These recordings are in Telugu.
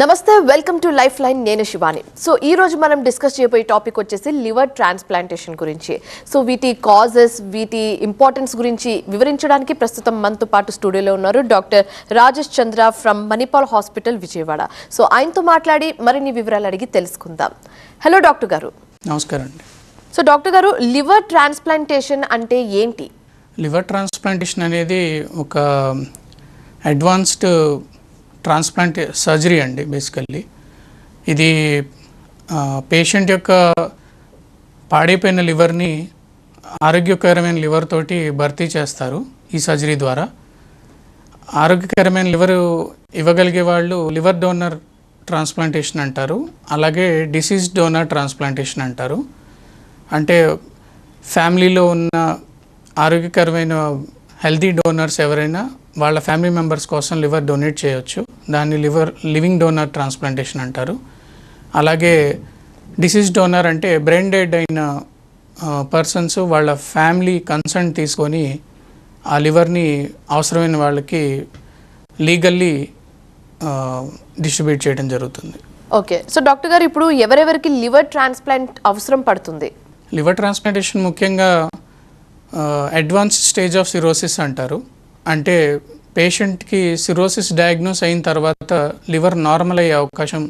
నమస్తే వెల్కమ్ టు లైఫ్ లైన్ నేను శివాని. సో ఈ రోజు మనం డిస్కస్ చేయబోయే టాపిక్ వచ్చేసి లివర్ ట్రాన్స్ప్లాంటేషన్ గురించి. సో వీటి కాజెస్, వీటి ఇంపార్టెన్స్ గురించి వివరించడానికి ప్రస్తుతం మనతో పాటు స్టూడియోలో ఉన్నారు doctor Rajesh Chandra from Manipal hospital Vijayawada. So ఆయనతో మాట్లాడి మరిన్ని వివరాలు అడిగి తెలుసుకుందాం. హలో డాక్టర్ గారు. నమస్కారం అండి. సో డాక్టర్ గారు, లివర్ ట్రాన్స్ప్లాంటేషన్ అంటే ఏంటి? లివర్ ట్రాన్స్ప్లాంటేషన్ అనేది ఒక అడ్వాన్స్డ్ ట్రాన్స్ప్లాంట్ సర్జరీ అండి. బేసికల్లీ ఇది పేషెంట్ యొక్క పాడైపోయిన లివర్ని ఆరోగ్యకరమైన లివర్ తోటి భర్తీ చేస్తారు ఈ సర్జరీ ద్వారా. ఆరోగ్యకరమైన లివర్ ఇవ్వగలిగే వాళ్ళు లివర్ డోనర్ ట్రాన్స్ప్లాంటేషన్ అంటారు, అలాగే డిసీజ్ డోనర్ ట్రాన్స్ప్లాంటేషన్ అంటారు. అంటే ఫ్యామిలీలో ఉన్న ఆరోగ్యకరమైన హెల్తీ డోనర్స్ ఎవరైనా వాళ్ళ ఫ్యామిలీ మెంబర్స్ కోసం లివర్ డొనేట్ చేయొచ్చు. దాన్ని లివింగ్ డోనర్ ట్రాన్స్ప్లాంటేషన్ అంటారు. అలాగే డిసీజ్ డోనర్ అంటే బ్రెయిన్ డెడ్ అయిన పర్సన్స్ వాళ్ళ ఫ్యామిలీ కన్సర్న్ తీసుకొని ఆ లివర్ని అవసరమైన వాళ్ళకి లీగల్లీ డిస్ట్రిబ్యూట్ చేయడం జరుగుతుంది. ఓకే. సో డాక్టర్ గారు, ఇప్పుడు ఎవరెవరికి లివర్ ట్రాన్స్ప్లాంట్ అవసరం పడుతుంది? లివర్ ట్రాన్స్ప్లాంటేషన్ ముఖ్యంగా అడ్వాన్స్డ్ స్టేజ్ ఆఫ్ సిరోసిస్ అంటారు. అంటే పేషెంట్కి సిరోసిస్ డయాగ్నోస్ అయిన తర్వాత లివర్ నార్మల్ అయ్యే అవకాశం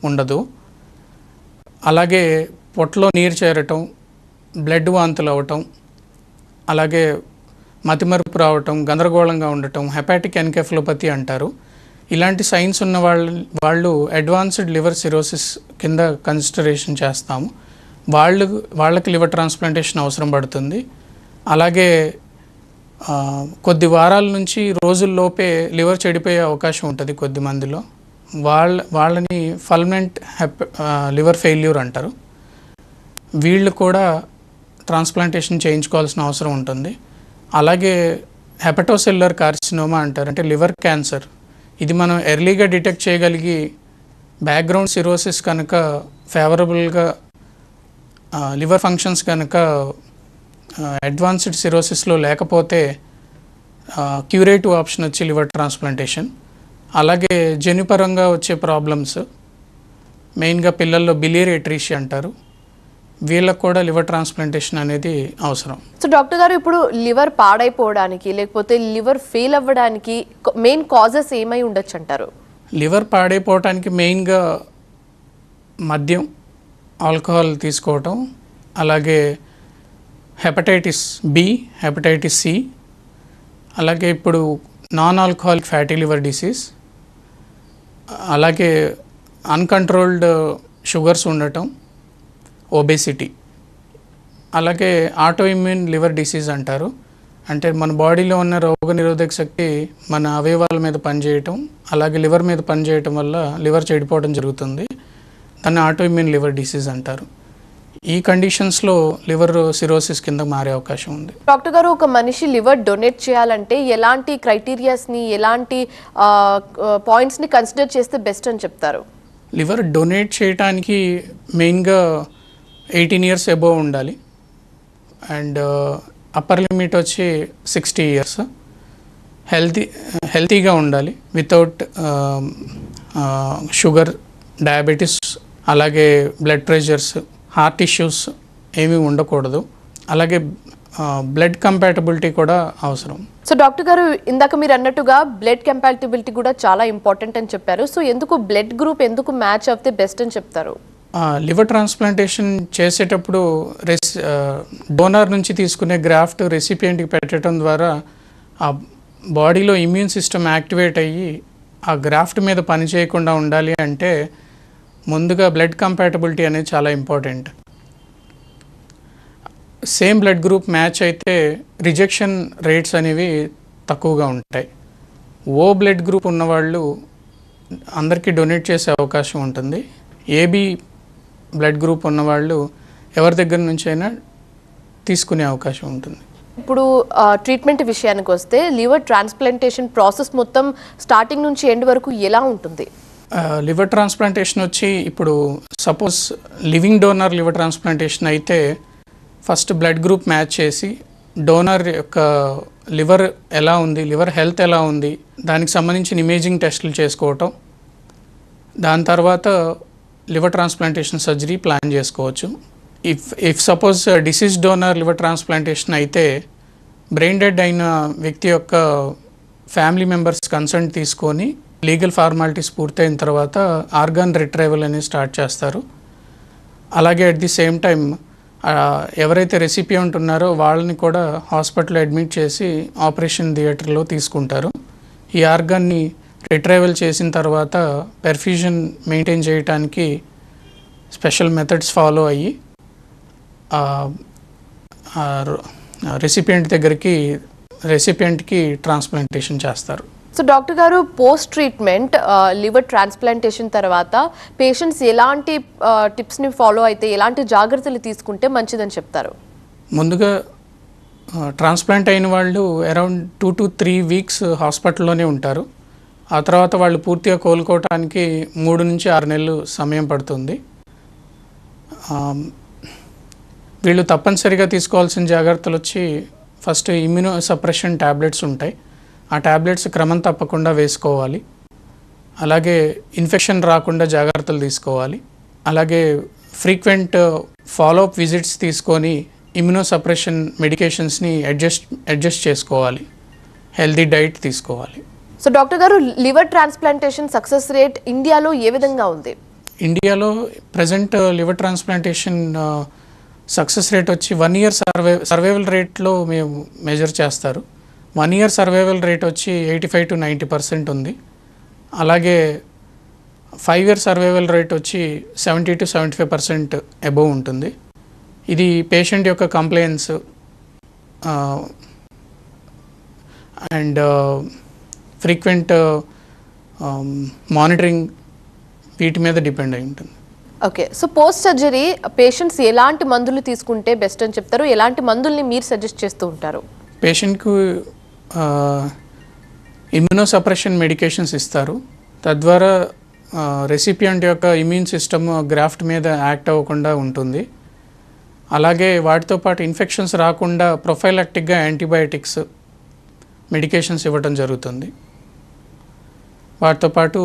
ఉండదు. అలాగే పొట్టలో నీరు చేరటం, బ్లడ్ వాంతులు అవ్వటం, అలాగే మతిమరుపు రావటం, గందరగోళంగా ఉండటం, హెపాటిక్ ఎన్కెఫలోపతి అంటారు. ఇలాంటి సైన్స్ ఉన్న వాళ్ళు అడ్వాన్స్డ్ లివర్ సిరోసిస్ కింద కన్సిడరేషన్ చేస్తాము. వాళ్ళకి లివర్ ట్రాన్స్ప్లాంటేషన్ అవసరం పడుతుంది. అలాగే కొద్ది వారాల నుంచి రోజుల్లోపే లివర్ చెడిపోయే అవకాశం ఉంటుంది కొద్ది మందిలో. వాళ్ళని ఫల్మెంట్ లివర్ ఫెయిల్యూర్ అంటారు. వీళ్ళు కూడా ట్రాన్స్ప్లాంటేషన్ చేయించుకోవాల్సిన అవసరం ఉంటుంది. అలాగే హెపటోసెల్యులర్ కార్సినోమా అంటారు, అంటే లివర్ క్యాన్సర్. ఇది మనం ఎర్లీగా డిటెక్ట్ చేయగలిగి బ్యాక్గ్రౌండ్ సిరోసిస్ కనుక ఫేవరబుల్గా లివర్ ఫంక్షన్స్ కనుక అడ్వాన్స్డ్ సిరోసిస్లో లేకపోతే క్యూరేటివ్ ఆప్షన్ వచ్చి లివర్ ట్రాన్స్ప్లాంటేషన్. అలాగే జన్యుపరంగా వచ్చే ప్రాబ్లమ్స్, మెయిన్గా పిల్లల్లో బిలియరీ అట్రీషియా అంటారు, వీళ్ళకు కూడా లివర్ ట్రాన్స్ప్లాంటేషన్ అనేది అవసరం. సో డాక్టర్ గారు, ఇప్పుడు లివర్ పాడైపోవడానికి లేకపోతే లివర్ ఫెయిల్ అవ్వడానికి మెయిన్ కాజెస్ ఏమై ఉండొచ్చు అంటారు? లివర్ పాడైపోవడానికి మెయిన్గా మద్యం, ఆల్కహాల్ తీసుకోవటం, అలాగే హెపటైటిస్ బి, హెపటైటిస్ సి, అలాగే ఇప్పుడు non alcoholic fatty liver disease, అలాగే అన్కంట్రోల్డ్ షుగర్స్ ఉండటం, ఒబేసిటీ, అలాగే ఆటో ఇమ్యూన్ లివర్ డిసీజ్ అంటారు. అంటే మన బాడీలో ఉన్న రోగ నిరోధక శక్తి మన అవయవాల మీద పనిచేయటం, అలాగే లివర్ మీద పనిచేయటం వల్ల లివర్ చెడిపోవడం జరుగుతుంది. దాన్ని ఆటో ఇమ్యూన్ లివర్ డిసీజ్ అంటారు. ఈ కండిషన్స్లో లివర్ సిరోసిస్ కింద మారే అవకాశం ఉంది. డాక్టర్ గారు, ఒక మనిషి లివర్ డొనేట్ చేయాలంటే ఎలాంటి క్రైటీరియాస్ని, ఎలాంటి పాయింట్స్ని కన్సిడర్ చేస్తే బెస్ట్ అని చెప్తారు? లివర్ డొనేట్ చేయడానికి మెయిన్గా 18 years అబోవ్ ఉండాలి, అండ్ అప్పర్ లిమిట్ వచ్చి 60 years. హెల్తీగా ఉండాలి, వితౌట్ షుగర్, డయాబెటీస్, అలాగే బ్లడ్ ప్రెషర్స్, హార్ట్ ఇష్యూస్ ఏమీ ఉండకూడదు. అలాగే బ్లడ్ కంపాటబిలిటీ కూడా అవసరం. సో డాక్టర్ గారు, ఇందాక మీరు అన్నట్టుగా బ్లడ్ కంపాటబిలిటీ కూడా చాలా ఇంపార్టెంట్ అని చెప్పారు. సో ఎందుకు బ్లడ్ గ్రూప్ ఎందుకు మ్యాచ్ అవుతే బెస్ట్ అని చెప్తారు? లివర్ ట్రాన్స్ప్లాంటేషన్ చేసేటప్పుడు డోనర్ నుంచి తీసుకునే గ్రాఫ్ట్ రెసిపియంట్కి పెట్టడం ద్వారా ఆ బాడీలో ఇమ్యూన్ సిస్టమ్ యాక్టివేట్ అయ్యి ఆ గ్రాఫ్ట్ మీద పని చేయకుండా ఉండాలి అంటే ముందుగా బ్లడ్ కంపాటబిలిటీ అనేది చాలా important. Same blood group match అయితే రిజెక్షన్ రేట్స్ అనేవి తక్కువగా ఉంటాయి. ఓ బ్లడ్ గ్రూప్ ఉన్నవాళ్ళు అందరికీ డొనేట్ చేసే అవకాశం ఉంటుంది. ఏబి బ్లడ్ గ్రూప్ ఉన్నవాళ్ళు ఎవరి దగ్గర నుంచి అయినా తీసుకునే అవకాశం ఉంటుంది. ఇప్పుడు ట్రీట్మెంట్ విషయానికి వస్తే లివర్ ట్రాన్స్ప్లాంటేషన్ ప్రాసెస్ మొత్తం స్టార్టింగ్ నుంచి ఎండ్ వరకు ఎలా ఉంటుంది? లివర్ ట్రాన్స్ప్లాంటేషన్ వచ్చి ఇప్పుడు suppose living donor liver transplantation అయితే ఫస్ట్ బ్లడ్ గ్రూప్ మ్యాచ్ చేసి డోనర్ యొక్క లివర్ ఎలా ఉంది, లివర్ హెల్త్ ఎలా ఉంది, దానికి సంబంధించిన ఇమేజింగ్ టెస్టులు చేసుకోవటం, దాని తర్వాత లివర్ ట్రాన్స్ప్లాంటేషన్ సర్జరీ ప్లాన్ చేసుకోవచ్చు. If suppose disease donor liver transplantation అయితే బ్రెయిన్ డెడ్ అయిన వ్యక్తి యొక్క ఫ్యామిలీ మెంబర్స్ కన్సెంట్ తీసుకొని లీగల్ ఫార్మాలిటీస్ పూర్తయిన తర్వాత ఆర్గాన్ రిట్రైవల్ అనేది స్టార్ట్ చేస్తారు. అలాగే అట్ ది సేమ్ టైం ఎవరైతే రెసిపియంట్ ఉన్నారో వాళ్ళని కూడా హాస్పిటల్లో అడ్మిట్ చేసి ఆపరేషన్ థియేటర్లో తీసుకుంటారు. ఈ ఆర్గాన్ని రిట్రైవల్ చేసిన తర్వాత పెర్ఫ్యూజన్ మెయింటైన్ చేయడానికి స్పెషల్ మెథడ్స్ ఫాలో అయ్యి రెసిపియంట్కి ట్రాన్స్ప్లాంటేషన్ చేస్తారు. సో డాక్టర్ గారు, పోస్ట్ ట్రీట్మెంట్ లివర్ ట్రాన్స్ప్లాంటేషన్ తర్వాత పేషెంట్స్ ఎలాంటి టిప్స్ని ఫాలో అయితే, ఎలాంటి జాగ్రత్తలు తీసుకుంటే మంచిదని చెప్తారు? ముందుగా ట్రాన్స్ప్లాంట్ అయిన వాళ్ళు అరౌండ్ 2 to 3 weeks హాస్పిటల్లోనే ఉంటారు. ఆ తర్వాత వాళ్ళు పూర్తిగా కోలుకోవటానికి 3 నుంచి 6 నెలలు సమయం పడుతుంది. వీళ్ళు తప్పనిసరిగా తీసుకోవాల్సిన జాగ్రత్తలు వచ్చి ఫస్ట్ ఇమ్యూనో సప్రెషన్ ట్యాబ్లెట్స్ ఉంటాయి. ఆ ట్యాబ్లెట్స్ క్రమం తప్పకుండా వేసుకోవాలి. అలాగే ఇన్ఫెక్షన్ రాకుండా జాగ్రత్తలు తీసుకోవాలి. అలాగే ఫ్రీక్వెంట్ ఫాలోఅప్ విజిట్స్ తీసుకొని ఇమ్యూనో సప్రెషన్ మెడికేషన్స్ని అడ్జస్ట్ చేసుకోవాలి. హెల్తీ డైట్ తీసుకోవాలి. సో డాక్టర్ గారు, లివర్ ట్రాన్స్ప్లాంటేషన్ సక్సెస్ రేట్ ఇండియాలో ఏ విధంగా ఉంది? ఇండియాలో present liver transplantation success rate వచ్చి 1 year సర్వైవల్ రేట్లో మేము మెజర్ చేస్తారు. 1 year సర్వైవల్ రేట్ వచ్చి 85 to 90% ఉంది. అలాగే 5 year సర్వైవల్ రేట్ వచ్చి 70 to 75% అబోవ్ ఉంటుంది. ఇది పేషెంట్ యొక్క కంప్లైన్స్ అండ్ ఫ్రీక్వెంట్ మానిటరింగ్ వీటి మీద డిపెండ్ అయి ఉంటుంది. Okay, so post surgery patients ఎలాంటి మందులు తీసుకుంటే బెస్ట్ అని చెప్తారు? ఎలాంటి మందుల్ని మీరు సజెస్ట్ చేస్తూ ఉంటారు? పేషెంట్కు ఇమ్యూనో సప్రెషన్ మెడికేషన్స్ ఇస్తారు. తద్వారా రెసిపియంట్ యొక్క ఇమ్యూన్ సిస్టమ్ గ్రాఫ్ట్ మీద యాక్ట్ అవ్వకుండా ఉంటుంది. అలాగే వాటితో పాటు ఇన్ఫెక్షన్స్ రాకుండా ప్రొఫైలాక్టిక్గా యాంటీబయాటిక్స్ మెడికేషన్స్ ఇవ్వడం జరుగుతుంది. వాటితో పాటు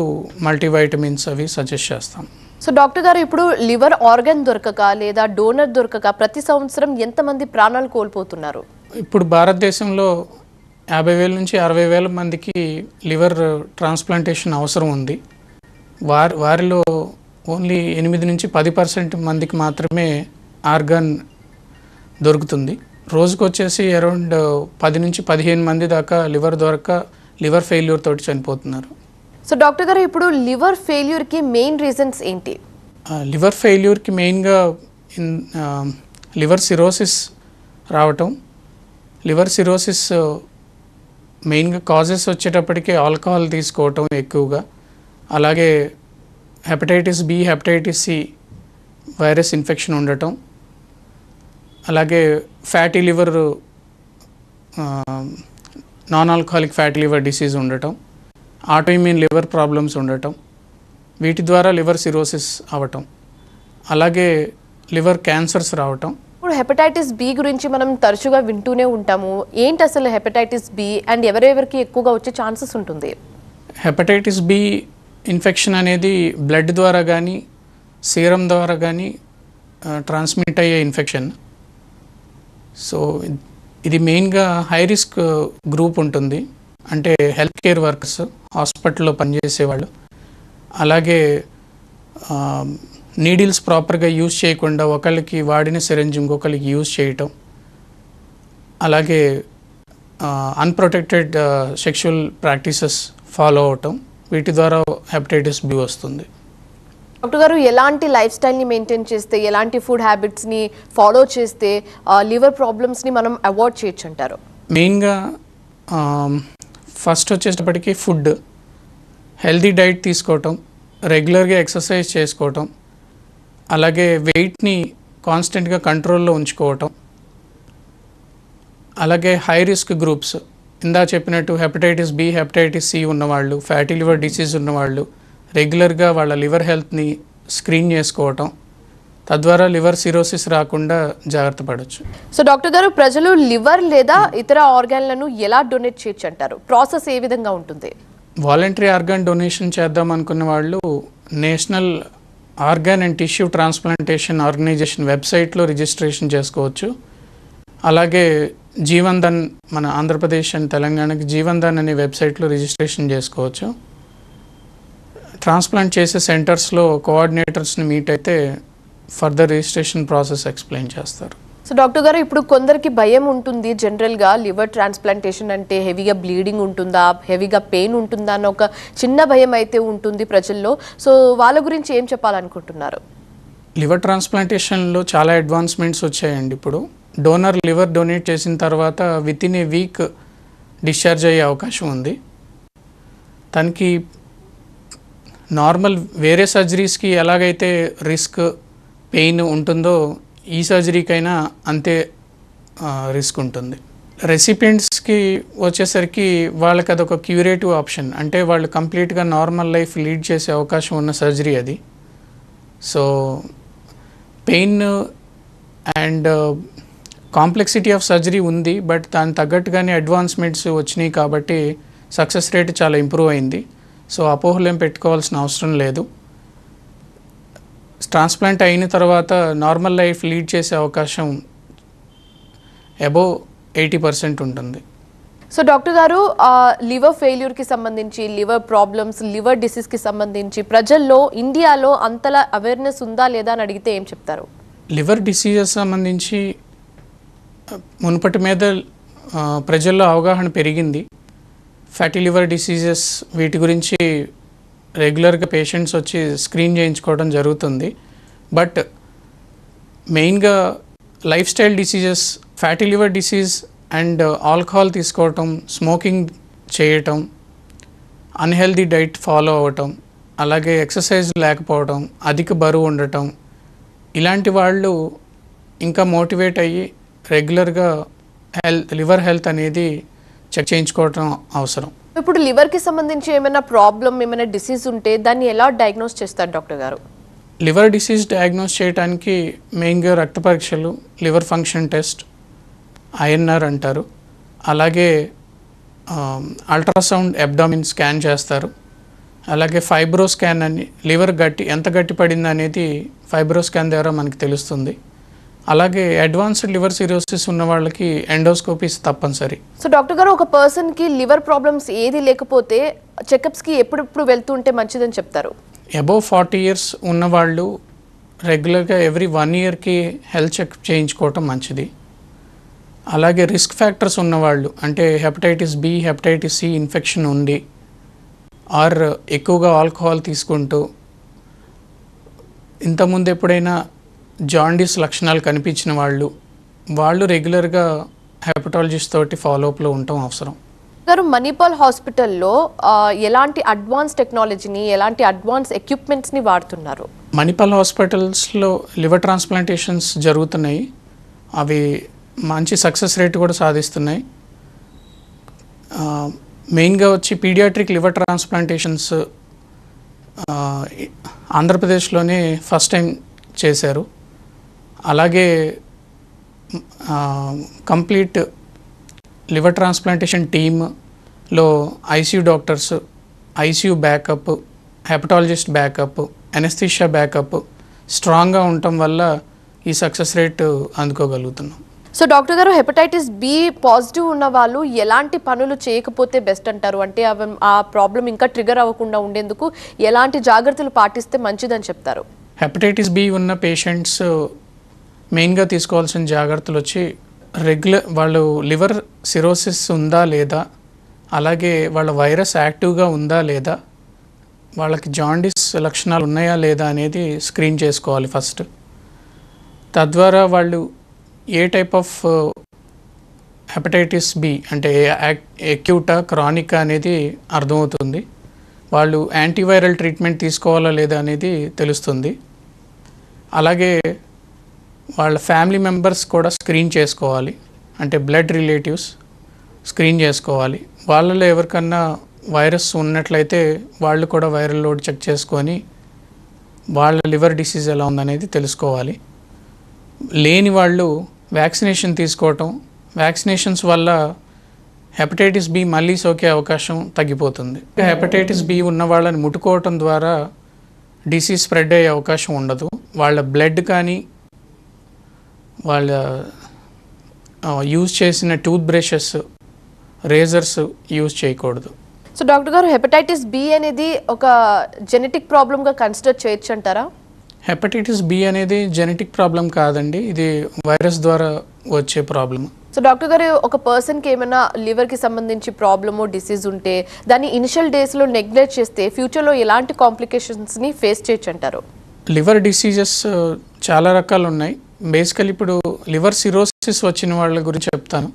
మల్టీవైటమిన్స్ అవి సజెస్ట్ చేస్తాం. సో డాక్టర్ గారు, ఇప్పుడు లివర్ ఆర్గన్ దొరకక లేదా డోనర్ దొరకక ప్రతి సంవత్సరం ఎంతమంది ప్రాణాలు కోల్పోతున్నారు? ఇప్పుడు భారతదేశంలో 50,000 నుంచి 60,000 మందికి లివర్ ట్రాన్స్ప్లాంటేషన్ అవసరం ఉంది. వారిలో ఓన్లీ 8 నుంచి 10% మందికి మాత్రమే ఆర్గాన్ దొరుకుతుంది. రోజుకు వచ్చేసి అరౌండ్ 10 నుంచి 15 మంది దాకా లివర్ దొరక లివర్ ఫెయిల్యూర్ తోటి చనిపోతున్నారు. సో డాక్టర్ గారు, ఇప్పుడు లివర్ ఫెయిల్యూర్కి మెయిన్ రీజన్స్ ఏంటి? లివర్ ఫెయిల్యూర్కి మెయిన్గా లివర్ సిరోసిస్ రావటం. లివర్ సిరోసిస్ మెయిన్గా కాజెస్ వచ్చేటప్పటికి ఆల్కహాల్ తీసుకోవటం ఎక్కువగా, అలాగే hepatitis B, hepatitis C virus infection ఉండటం, అలాగే fatty liver, non alcoholic fatty liver disease ఉండటం, ఆటోఇమ్యూన్ లివర్ ప్రాబ్లమ్స్ ఉండటం, వీటి ద్వారా లివర్ సిరోసిస్ అవ్వటం, అలాగే లివర్ క్యాన్సర్స్ రావటం. ఇప్పుడు హెపటైటిస్ బి గురించి మనం తరచుగా వింటూనే ఉంటాము. ఏంటి అసలు హెపటైటిస్ బి అండ్ ఎవరెవరికి ఎక్కువగా వచ్చే ఛాన్సెస్ ఉంటుంది? హెపటైటిస్ బి ఇన్ఫెక్షన్ అనేది బ్లడ్ ద్వారా కానీ సీరం ద్వారా కానీ ట్రాన్స్మిట్ అయ్యే ఇన్ఫెక్షన్. సో ఇది మెయిన్గా హై రిస్క్ గ్రూప్ ఉంటుంది. అంటే హెల్త్ కేర్ వర్కర్స్, హాస్పిటల్లో పనిచేసేవాళ్ళు, అలాగే నీడిల్స్ ప్రాపర్గా యూజ్ చేయకుండా ఒకళ్ళకి వాడిన సిరంజ్ ఇంకొకరికి యూజ్ చేయటం, అలాగే అన్ప్రొటెక్టెడ్ సెక్షువల్ ప్రాక్టీసెస్ ఫాలో అవటం, వీటి ద్వారా హెపటైటిస్ బి వస్తుంది. డాక్టర్ గారు, ఎలాంటి లైఫ్ స్టైల్ని మెయింటైన్ చేస్తే, ఎలాంటి ఫుడ్ హ్యాబిట్స్ని ఫాలో చేస్తే లివర్ ప్రాబ్లమ్స్ని మనం అవాయిడ్ చేయొచ్చు అంటారు? మెయిన్గా ఫస్ట్ వచ్చేటప్పటికి ఫుడ్, హెల్తీ డైట్ తీసుకోవటం, రెగ్యులర్గా ఎక్సర్సైజ్ చేసుకోవటం, అలాగే వెయిట్ని కాన్స్టెంట్గా కంట్రోల్లో ఉంచుకోవటం, అలాగే హై రిస్క్ గ్రూప్స్ ఇందా చెప్పినట్టు హెపటైటిస్ బి, హెపటైటిస్ సి ఉన్నవాళ్ళు, ఫ్యాటీ లివర్ డిసీజ్ ఉన్నవాళ్ళు రెగ్యులర్గా వాళ్ళ లివర్ హెల్త్ని స్క్రీన్ చేసుకోవటం, తద్వారా లివర్ సిరోసిస్ రాకుండా జాగ్రత్త పడవచ్చు. సో డాక్టర్ గారు, ప్రజలు లివర్ లేదా ఇతర ఆర్గాన్లను ఎలా డొనేట్ చేయొచ్చు అంటారు? ప్రాసెస్ ఏ విధంగా ఉంటుంది? వాలంటరీ ఆర్గాన్ డొనేషన్ చేద్దాం అనుకున్న వాళ్ళు national organ and tissue transplantation organisation వెబ్సైట్లో రిజిస్ట్రేషన్ చేసుకోవచ్చు. అలాగే జీవన్ ధన్, మన ఆంధ్రప్రదేశ్ అండ్ తెలంగాణకి జీవన్ ధన్ అనే వెబ్సైట్లో రిజిస్ట్రేషన్ చేసుకోవచ్చు. ట్రాన్స్ప్లాంట్ చేసే సెంటర్స్లో కోఆర్డినేటర్స్ని మీట్ అయితే ఫర్దర్ రిజిస్ట్రేషన్ ప్రాసెస్ ఎక్స్ప్లెయిన్ చేస్తారు. సో డాక్టర్ గారు, ఇప్పుడు కొందరికి భయం ఉంటుంది జనరల్గా, లివర్ ట్రాన్స్ప్లాంటేషన్ అంటే హెవీగా బ్లీడింగ్ ఉంటుందా, హెవీగా పెయిన్ ఉంటుందా అని ఒక చిన్న భయం అయితే ఉంటుంది ప్రజల్లో. సో వాళ్ళ గురించి ఏం చెప్పాలనుకుంటున్నారు? లివర్ ట్రాన్స్ప్లాంటేషన్లో చాలా అడ్వాన్స్మెంట్స్ వచ్చాయండి. ఇప్పుడు డోనర్ లివర్ డొనేట్ చేసిన తర్వాత with in a week discharge అయ్యే అవకాశం ఉంది. తనకి నార్మల్ వేరే సర్జరీస్కి ఎలాగైతే రిస్క్ పెయిన్ ఉంటుందో ఈ సర్జరీకైనా అంతే రిస్క్ ఉంటుంది. రెసిపియెంట్స్కి వచ్చేసరికి వాళ్ళకి అదొక క్యూరేటివ్ ఆప్షన్, అంటే వాళ్ళు కంప్లీట్గా నార్మల్ లైఫ్ లీడ్ చేసే అవకాశం ఉన్న సర్జరీ అది. So pain and complexity of surgery ఉంది, బట్ దాని తగ్గట్టుగానే అడ్వాన్స్మెంట్స్ వచ్చినాయి కాబట్టి సక్సెస్ రేట్ చాలా ఇంప్రూవ్ అయింది. సో అపోహలు ఏం పెట్టుకోవాల్సిన అవసరం లేదు. ట్రాన్స్ప్లాంట్ అయిన తర్వాత నార్మల్ లైఫ్ లీడ్ చేసే అవకాశం అబోవ్ 80% ఉంటుంది. సో డాక్టర్ గారు, లివర్ ఫెయిల్యూర్కి సంబంధించి, లివర్ ప్రాబ్లమ్స్, లివర్ డిసీజ్కి సంబంధించి ప్రజల్లో ఇండియాలో అంతలా అవేర్నెస్ ఉందా లేదా అని అడిగితే ఏం చెప్తారు? లివర్ డిసీజెస్ సంబంధించి మునుపటి మీద ప్రజల్లో అవగాహన పెరిగింది. ఫ్యాటీ లివర్ డిసీజెస్ వీటి గురించి రెగ్యులర్గా పేషెంట్స్ వచ్చి స్క్రీన్ చేయించుకోవడం జరుగుతుంది. బట్ మెయిన్గా life style diseases, fatty liver disease and alcohol తీసుకోవటం, స్మోకింగ్ చేయటం, అన్హెల్దీ డైట్ ఫాలో అవ్వటం, అలాగే ఎక్సర్సైజ్ లేకపోవడం, అధిక బరువు ఉండటం, ఇలాంటి వాళ్ళు ఇంకా మోటివేట్ అయ్యి రెగ్యులర్గా లివర్ హెల్త్ అనేది చెక్ చేయించుకోవటం అవసరం. ఇప్పుడు లివర్కి సంబంధించి ఏమైనా ప్రాబ్లం, ఏమైనా డిసీజ్ ఉంటే దాన్ని ఎలా డయాగ్నోస్ చేస్తారు డాక్టర్ గారు? లివర్ డిసీజ్ డయాగ్నోస్ చేయడానికి మెయిన్గా రక్త పరీక్షలు, లివర్ ఫంక్షన్ టెస్ట్, ఐఎన్ఆర్ అంటారు, అలాగే అల్ట్రాసౌండ్ అబ్డామిన్ స్కాన్ చేస్తారు, అలాగే ఫైబ్రో స్కాన్ అని, లివర్ ఎంత గట్టి పడింది అనేది ఫైబ్రో స్కాన్ ద్వారా మనకి తెలుస్తుంది. అలాగే అడ్వాన్స్డ్ లివర్ సిరోసిస్ ఉన్న వాళ్ళకి ఎండోస్కోపీస్ తప్పనిసరి. సో డాక్టర్ గారు, ఒక పర్సన్కి లివర్ ప్రాబ్లమ్స్ ఏది లేకపోతే చెకప్స్కి ఎప్పుడెప్పుడు వెళ్తుంటే మంచిదని చెప్తారు? అబోవ్ 40 years ఉన్నవాళ్ళు రెగ్యులర్గా ఎవ్రీ 1 yearకి హెల్త్ చెక్ చేయించుకోవటం మంచిది. అలాగే రిస్క్ ఫ్యాక్టర్స్ ఉన్నవాళ్ళు, అంటే hepatitis B, hepatitis C infection ఉండి, ఆర్ ఎక్కువగా ఆల్కహాల్ తీసుకుంటూ, ఇంతకుముందు ఎప్పుడైనా జాండీస్ లక్షణాలు కనిపించిన వాళ్ళు రెగ్యులర్గా హెపటాలజిస్ట్ తోటి ఫాలోఅప్లో ఉండటం అవసరం. గారు, మణిపాల్ హాస్పిటల్లో ఎలాంటి అడ్వాన్స్ టెక్నాలజీని, ఎలాంటి అడ్వాన్స్ ఎక్విప్మెంట్స్ని వాడుతున్నారు? మణిపాల్ హాస్పిటల్స్లో లివర్ ట్రాన్స్ప్లాంటేషన్స్ జరుగుతున్నాయి. అవి మంచి సక్సెస్ రేట్ కూడా సాధిస్తున్నాయి. మెయిన్గా వచ్చి పీడియాట్రిక్ లివర్ ట్రాన్స్ప్లాంటేషన్స్ ఆంధ్రప్రదేశ్లోనే ఫస్ట్ టైం చేశారు. అలాగే కంప్లీట్ లివర్ ట్రాన్స్ప్లాంటేషన్ టీమ్లో ICU doctors, ICU backup, hepatologist backup, anaesthesia backup స్ట్రాంగ్గా ఉండటం వల్ల ఈ సక్సెస్ రేట్ అందుకోగలుగుతున్నాం. సో డాక్టర్ గారు, హెపటైటిస్ బి పాజిటివ్ ఉన్న వాళ్ళు ఎలాంటి పనులు చేయకపోతే బెస్ట్ అంటారు? అంటే ఆ ప్రాబ్లం ఇంకా ట్రిగర్ అవ్వకుండా ఉండేందుకు ఎలాంటి జాగ్రత్తలు పాటిస్తే మంచిదని చెప్తారు? హెపటైటిస్ బి ఉన్న పేషెంట్స్ మెయిన్గా తీసుకోవాల్సిన జాగ్రత్తలు వచ్చి వాళ్ళు లివర్ సిరోసిస్ ఉందా లేదా, అలాగే వాళ్ళ వైరస్ యాక్టివ్గా ఉందా లేదా, వాళ్ళకి జాండీస్ లక్షణాలు ఉన్నాయా లేదా అనేది స్క్రీన్ చేసుకోవాలి ఫస్ట్. తద్వారా వాళ్ళు ఏ టైప్ ఆఫ్ హెపటైటిస్ బి అంటే అక్యూటా, క్రానికా అనేది అర్థమవుతుంది. వాళ్ళు యాంటీవైరల్ ట్రీట్మెంట్ తీసుకోవాలా లేదా అనేది తెలుస్తుంది. అలాగే వాళ్ళ ఫ్యామిలీ మెంబర్స్ కూడా స్క్రీన్ చేసుకోవాలి, అంటే బ్లడ్ రిలేటివ్స్ స్క్రీన్ చేసుకోవాలి. వాళ్ళలో ఎవరికన్నా వైరస్ ఉన్నట్లయితే వాళ్ళు కూడా వైరల్ లోడ్ చెక్ చేసుకొని వాళ్ళ లివర్ డిసీజ్ ఎలా ఉందనేది తెలుసుకోవాలి. లేని వాళ్ళు వ్యాక్సినేషన్ తీసుకోవటం, వ్యాక్సినేషన్స్ వల్ల హెపటైటిస్ బి మళ్ళీ సోకే అవకాశం తగ్గిపోతుంది. హెపటైటిస్ బి ఉన్న వాళ్ళని ముట్టుకోవటం ద్వారా డిసీజ్ స్ప్రెడ్ అయ్యే అవకాశం ఉండదు. వాళ్ళ బ్లడ్ కానీ వాళ్ళ యూజ్ చేసిన టూత్ బ్రషెస్, రేజర్స్ యూజ్ చేయకూడదు. సో డాక్టర్ గారు, హెపటైటిస్ బి అనేది ఒక జెనెటిక్ ప్రాబ్లమ్గా కన్సిడర్ చేయొచ్చు అంటారా? హెపటైటిస్ బి అనేది జెనెటిక్ ప్రాబ్లం కాదండి, ఇది వైరస్ ద్వారా వచ్చే ప్రాబ్లమ్. సో డాక్టర్ గారు, ఒక పర్సన్కి ఏమైనా లివర్కి సంబంధించి ప్రాబ్లము, డిసీజ్ ఉంటే దాన్ని ఇనిషియల్ డేస్లో నెగ్లెక్ట్ చేస్తే ఫ్యూచర్లో ఎలాంటి కాంప్లికేషన్స్ని ఫేస్ చేయొచ్చు అంటారు? లివర్ డిసీజెస్ చాలా రకాలు ఉన్నాయి. బేసికల్ ఇప్పుడు లివర్ సిరోసిస్ వచ్చిన వాళ్ళ గురించి చెప్తాను.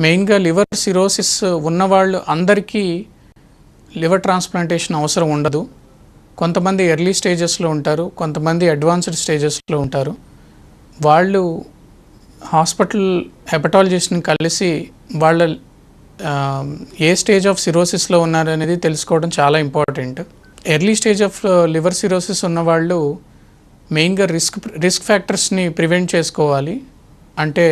మెయిన్గా లివర్ సిరోసిస్ ఉన్నవాళ్ళు అందరికీ లివర్ ట్రాన్స్ప్లాంటేషన్ అవసరం ఉండదు. కొంతమంది ఎర్లీ స్టేజెస్లో ఉంటారు, కొంతమంది అడ్వాన్స్డ్ స్టేజెస్లో ఉంటారు. వాళ్ళు హాస్పిటల్ హెపటాలజిస్ట్ని కలిసి వాళ్ళ ఏ స్టేజ్ ఆఫ్ సిరోసిస్లో ఉన్నారనేది తెలుసుకోవడం చాలా important. Early stage of liver cirrhosis ఉన్నవాళ్ళు మెయిన్గా రిస్క్ ఫ్యాక్టర్స్ని ప్రివెంట్ చేసుకోవాలి. అంటే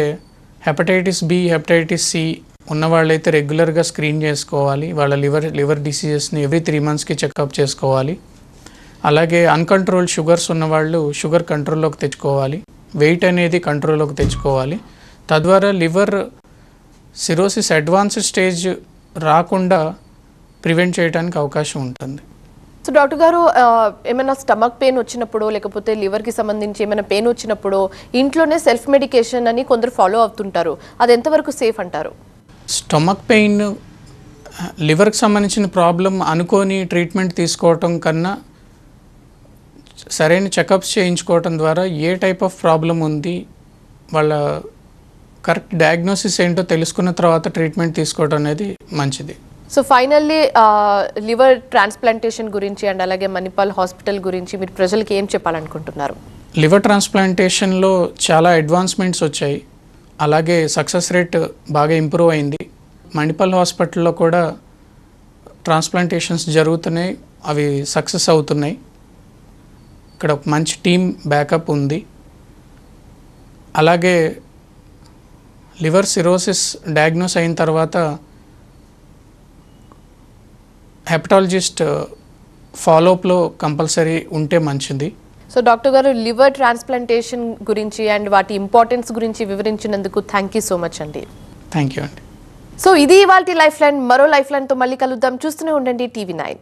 హెపటైటిస్ బి, హెపటైటిస్ సి ఉన్నవాళ్ళైతే రెగ్యులర్గా స్క్రీన్ చేసుకోవాలి. వాళ్ళ లివర్ డిసీజెస్ని ఎవ్రీ 3 monthsకి చెకప్ చేసుకోవాలి. అలాగే అన్కంట్రోల్డ్ షుగర్స్ ఉన్నవాళ్ళు షుగర్ కంట్రోల్లోకి తెచ్చుకోవాలి. వెయిట్ అనేది కంట్రోల్లోకి తెచ్చుకోవాలి. తద్వారా లివర్ సిరోసిస్ అడ్వాన్స్డ్ స్టేజ్ రాకుండా ప్రివెంట్ చేయడానికి అవకాశం ఉంటుంది. సో డాక్టర్ గారు, ఏమైనా స్టమక్ పెయిన్ వచ్చినప్పుడు లేకపోతే లివర్కి సంబంధించి ఏమైనా పెయిన్ వచ్చినప్పుడు ఇంట్లోనే సెల్ఫ్ మెడికేషన్ అని కొందరు ఫాలో అవుతుంటారు, అది ఎంతవరకు సేఫ్ అంటారు? స్టమక్ పెయిన్ లివర్కి సంబంధించిన ప్రాబ్లం అనుకొని ట్రీట్మెంట్ తీసుకోవటం కన్నా సరైన చెకప్స్ చేయించుకోవటం ద్వారా ఏ టైప్ ఆఫ్ ప్రాబ్లం ఉంది, వాళ్ళ కరెక్ట్ డయాగ్నోసిస్ ఏంటో తెలుసుకున్న తర్వాత ట్రీట్మెంట్ తీసుకోవడం అనేది మంచిది. సో ఫైనల్లీ లివర్ ట్రాన్స్ప్లాంటేషన్ గురించి అండ్ అలాగే మణిపాల్ హాస్పిటల్ గురించి మీరు ప్రజలకి ఏం చెప్పాలనుకుంటున్నారు? లివర్ ట్రాన్స్ప్లాంటేషన్లో చాలా అడ్వాన్స్మెంట్స్ వచ్చాయి, అలాగే సక్సెస్ రేట్ బాగా ఇంప్రూవ్ అయింది. మణిపాల్ హాస్పిటల్లో కూడా ట్రాన్స్ప్లాంటేషన్స్ జరుగుతున్నాయి, అవి సక్సెస్ అవుతున్నాయి. ఇక్కడ ఒక మంచి టీమ్ బ్యాకప్ ఉంది. అలాగే లివర్ సిరోసిస్ డయాగ్నోస్ అయిన తర్వాత హెపటాలజిస్ట్ ఫాలోఅప్లో కంపల్సరీ ఉంటే మంచిది. సో డాక్టర్ గారు, లివర్ ట్రాన్స్ప్లాంటేషన్ గురించి అండ్ వాటి ఇంపార్టెన్స్ గురించి వివరించినందుకు థ్యాంక్ యూ సో మచ్ అండి. థ్యాంక్ యూ అండి. సో ఇది ఇవాల్టి లైఫ్ లైన్. మరో లైఫ్ లైన్తో మళ్ళీ కలుద్దాం. చూస్తూనే ఉండండి TV9.